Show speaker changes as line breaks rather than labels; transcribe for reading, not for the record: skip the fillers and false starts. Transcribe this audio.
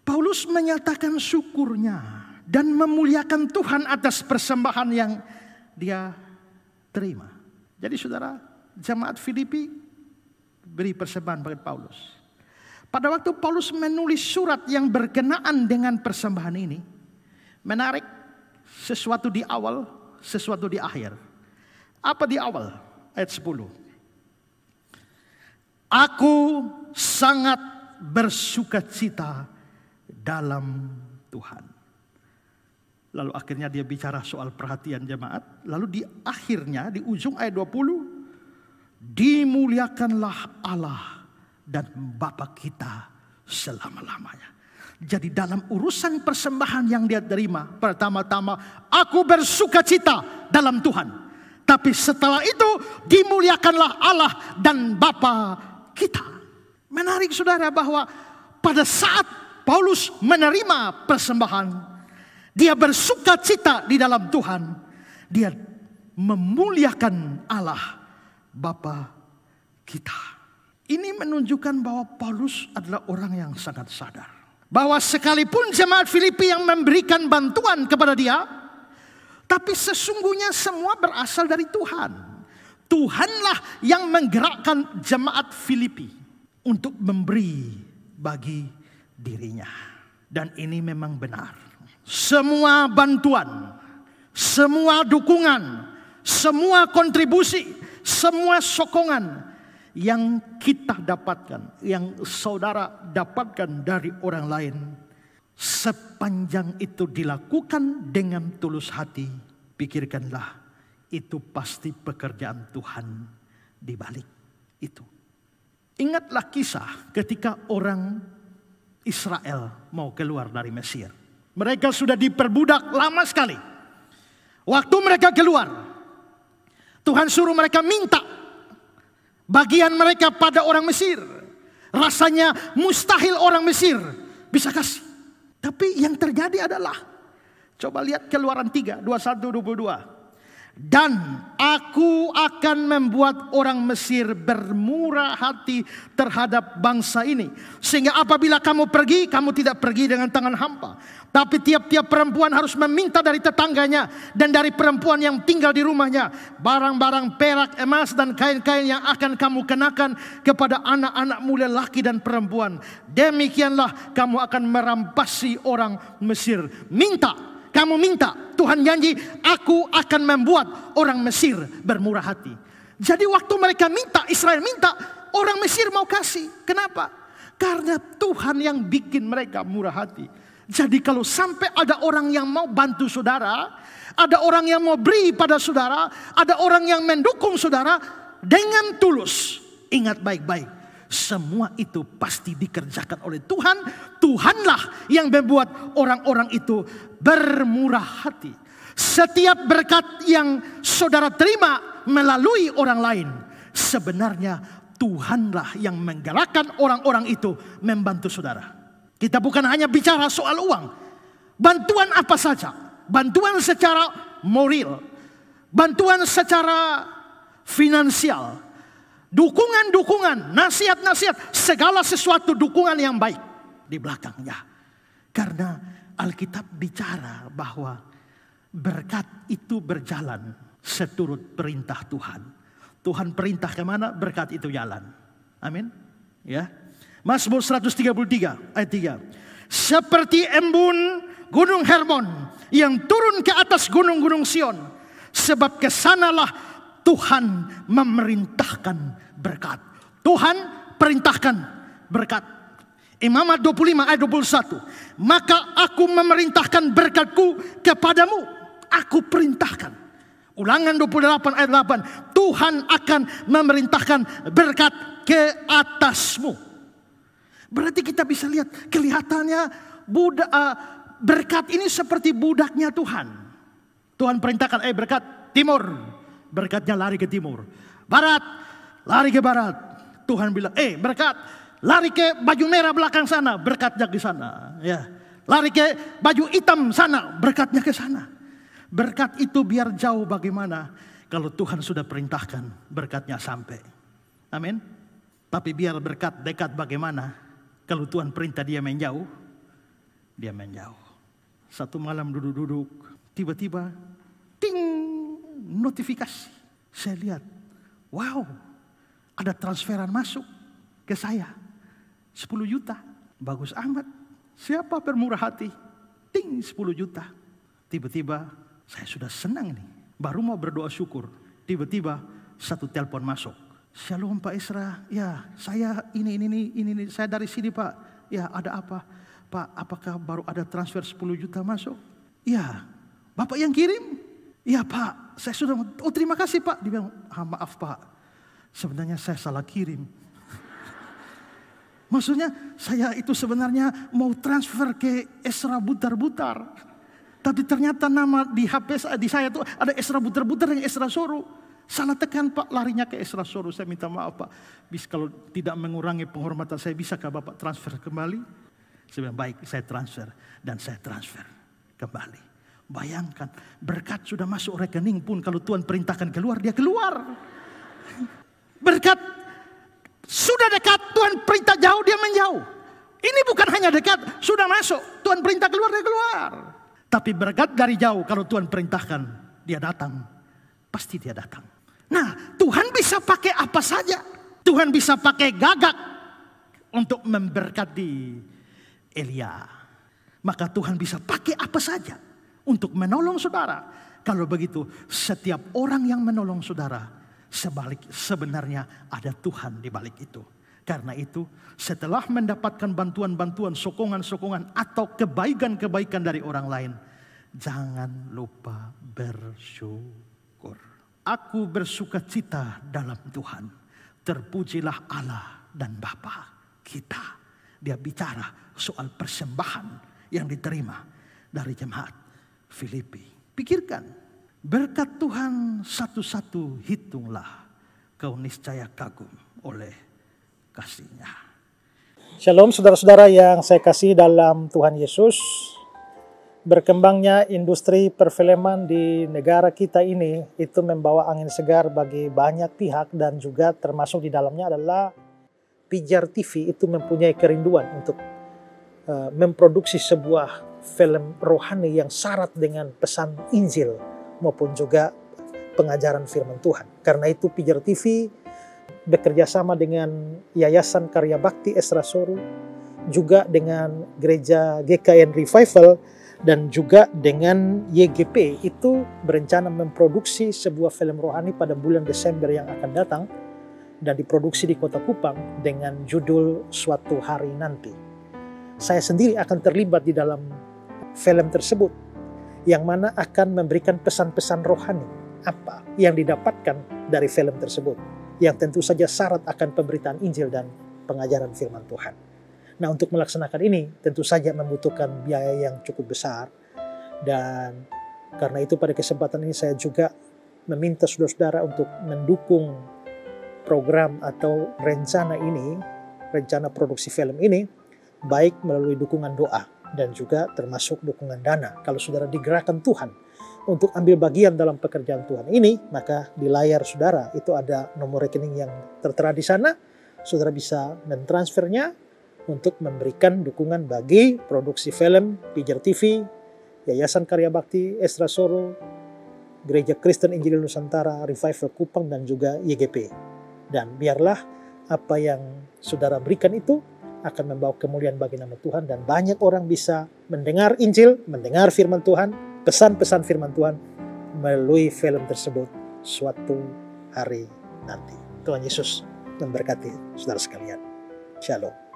Paulus menyatakan syukurnya dan memuliakan Tuhan atas persembahan yang dia terima. Jadi saudara, jemaat Filipi beri persembahan bagi Paulus. Pada waktu Paulus menulis surat yang berkenaan dengan persembahan ini, menarik, sesuatu di awal, sesuatu di akhir. Apa di awal? Ayat 10. Aku sangat bersukacita dalam Tuhan. Lalu akhirnya dia bicara soal perhatian jemaat. Lalu di akhirnya, di ujung ayat 20. Dimuliakanlah Allah dan Bapa kita selama-lamanya. Jadi dalam urusan persembahan yang dia terima, pertama-tama aku bersukacita dalam Tuhan. Tapi setelah itu dimuliakanlah Allah dan Bapa kita. Menarik saudara bahwa pada saat Paulus menerima persembahan, dia bersukacita di dalam Tuhan. Dia memuliakan Allah Bapa kita. Ini menunjukkan bahwa Paulus adalah orang yang sangat sadar. Bahwa sekalipun jemaat Filipi yang memberikan bantuan kepada dia, tapi sesungguhnya semua berasal dari Tuhan. Tuhanlah yang menggerakkan jemaat Filipi untuk memberi bagi dirinya. Dan ini memang benar. Semua bantuan, semua dukungan, semua kontribusi, semua sokongan yang kita dapatkan, yang saudara dapatkan dari orang lain, sepanjang itu dilakukan dengan tulus hati, pikirkanlah itu pasti pekerjaan Tuhan di balik itu. Ingatlah kisah ketika orang Israel mau keluar dari Mesir. Mereka sudah diperbudak lama sekali. Waktu mereka keluar, Tuhan suruh mereka minta bagian mereka pada orang Mesir. Rasanya mustahil orang Mesir bisa kasih. Tapi yang terjadi adalah, coba lihat Keluaran 3, 21-22. Dan aku akan membuat orang Mesir bermurah hati terhadap bangsa ini. Sehingga apabila kamu pergi, kamu tidak pergi dengan tangan hampa. Tapi tiap-tiap perempuan harus meminta dari tetangganya dan dari perempuan yang tinggal di rumahnya barang-barang perak, emas dan kain-kain yang akan kamu kenakan kepada anak-anakmu lelaki dan perempuan. Demikianlah kamu akan merampasi orang Mesir. Minta. Kamu minta, Tuhan janji, aku akan membuat orang Mesir bermurah hati. Jadi waktu mereka minta, Israel minta, orang Mesir mau kasih. Kenapa? Karena Tuhan yang bikin mereka murah hati. Jadi kalau sampai ada orang yang mau bantu saudara, ada orang yang mau beri pada saudara, ada orang yang mendukung saudara dengan tulus, ingat baik-baik. Semua itu pasti dikerjakan oleh Tuhan. Tuhanlah yang membuat orang-orang itu bermurah hati. Setiap berkat yang saudara terima melalui orang lain, sebenarnya Tuhanlah yang menggerakkan orang-orang itu membantu saudara. Kita bukan hanya bicara soal uang. Bantuan apa saja. Bantuan secara moral. Bantuan secara finansial. Dukungan-dukungan, nasihat-nasihat, segala sesuatu dukungan yang baik di belakangnya. Karena Alkitab bicara bahwa berkat itu berjalan seturut perintah Tuhan. Tuhan perintah kemana, berkat itu jalan. Amin. Ya. Mazmur 133 ayat 3. Seperti embun gunung Hermon yang turun ke atas gunung-gunung Sion. Sebab kesanalah Tuhan memerintahkan berkat. Tuhan perintahkan berkat. Imamat 25 ayat 21. Maka aku memerintahkan berkatku kepadamu. Aku perintahkan. Ulangan 28 ayat 8. Tuhan akan memerintahkan berkat ke atasmu. Berarti kita bisa lihat kelihatannya berkat ini seperti budaknya Tuhan. Tuhan perintahkan berkat timur. Berkatnya lari ke timur. Barat, lari ke barat. Tuhan bilang, berkat, lari ke baju merah belakang sana. Berkatnya ke sana. Ya. Lari ke baju hitam sana. Berkatnya ke sana. Berkat itu biar jauh bagaimana. Kalau Tuhan sudah perintahkan, berkatnya sampai. Amin. Tapi biar berkat dekat bagaimana. Kalau Tuhan perintah dia menjauh. dia menjauh. Satu malam duduk-duduk, tiba-tiba ting, notifikasi. Saya lihat, wow, ada transferan masuk ke saya. 10 juta, bagus amat. Siapa bermurah hati? Ting, 10 juta. Tiba-tiba saya sudah senang nih, baru mau berdoa syukur. Tiba-tiba satu telepon masuk. Shalom Pak Esra, ya saya ini, saya dari sini Pak. Ya ada apa? Pak, apakah baru ada transfer 10 juta masuk? Ya, Bapak yang kirim? Ya Pak, saya sudah, oh terima kasih Pak. Dia bilang, maaf Pak, sebenarnya saya salah kirim. Maksudnya saya itu sebenarnya mau transfer ke Esra Butar-Butar. Tapi ternyata nama di HP di saya itu ada Esra Butar-Butar yang Esra Soro. Salah tekan Pak, larinya ke Esra Soro. Saya minta maaf Pak. Bisa kalau tidak mengurangi penghormatan saya, bisakah Bapak transfer kembali? Saya bilang baik, saya transfer. Dan saya transfer kembali. Bayangkan, berkat sudah masuk rekening pun kalau Tuhan perintahkan keluar, dia keluar. Berkat sudah dekat, Tuhan perintah jauh, dia menjauh. Ini bukan hanya dekat, sudah masuk. Tuhan perintah keluar, dia keluar. Tapi berkat dari jauh, kalau Tuhan perintahkan, dia datang. Pasti dia datang. Nah, Tuhan bisa pakai apa saja. Tuhan bisa pakai gagak untuk memberkati Elia. Maka Tuhan bisa pakai apa saja untuk menolong saudara. Kalau begitu, setiap orang yang menolong saudara, sebenarnya ada Tuhan di balik itu. Karena itu, setelah mendapatkan bantuan-bantuan, sokongan-sokongan atau kebaikan-kebaikan dari orang lain, jangan lupa bersyukur. Aku bersukacita dalam Tuhan. Terpujilah Allah dan Bapa kita. Dia bicara soal persembahan yang diterima dari jemaat Filipi. Pikirkan, berkat Tuhan satu-satu hitunglah, kau niscaya kagum oleh kasih-Nya.
Shalom saudara-saudara yang saya kasih dalam Tuhan Yesus. Berkembangnya industri perfilman di negara kita ini itu membawa angin segar bagi banyak pihak, dan juga termasuk di dalamnya adalah Pijar TV itu mempunyai kerinduan untuk memproduksi sebuah film rohani yang syarat dengan pesan Injil maupun juga pengajaran firman Tuhan. Karena itu Pijar TV bekerja sama dengan Yayasan Karya Bakti Esra Soro, juga dengan Gereja GKN Revival, dan juga dengan YGP itu berencana memproduksi sebuah film rohani pada bulan Desember yang akan datang dan diproduksi di Kota Kupang dengan judul Suatu Hari Nanti. Saya sendiri akan terlibat di dalam film tersebut yang mana akan memberikan pesan-pesan rohani apa yang didapatkan dari film tersebut, yang tentu saja syarat akan pemberitaan Injil dan pengajaran firman Tuhan. Nah, untuk melaksanakan ini tentu saja membutuhkan biaya yang cukup besar, dan karena itu pada kesempatan ini saya juga meminta saudara-saudara untuk mendukung program atau rencana ini, rencana produksi film ini, baik melalui dukungan doa dan juga termasuk dukungan dana. Kalau saudara digerakkan Tuhan untuk ambil bagian dalam pekerjaan Tuhan ini, maka di layar saudara itu ada nomor rekening yang tertera di sana. Saudara bisa mentransfernya untuk memberikan dukungan bagi produksi film Pijar TV, Yayasan Karya Bakti Esra Soro, Gereja Kristen Injil Nusantara Revival Kupang, dan juga YGP. Dan biarlah apa yang saudara berikan itu akan membawa kemuliaan bagi nama Tuhan, dan banyak orang bisa mendengar Injil, mendengar firman Tuhan, pesan-pesan firman Tuhan melalui film tersebut suatu hari nanti. Tuhan Yesus memberkati saudara sekalian. Shalom.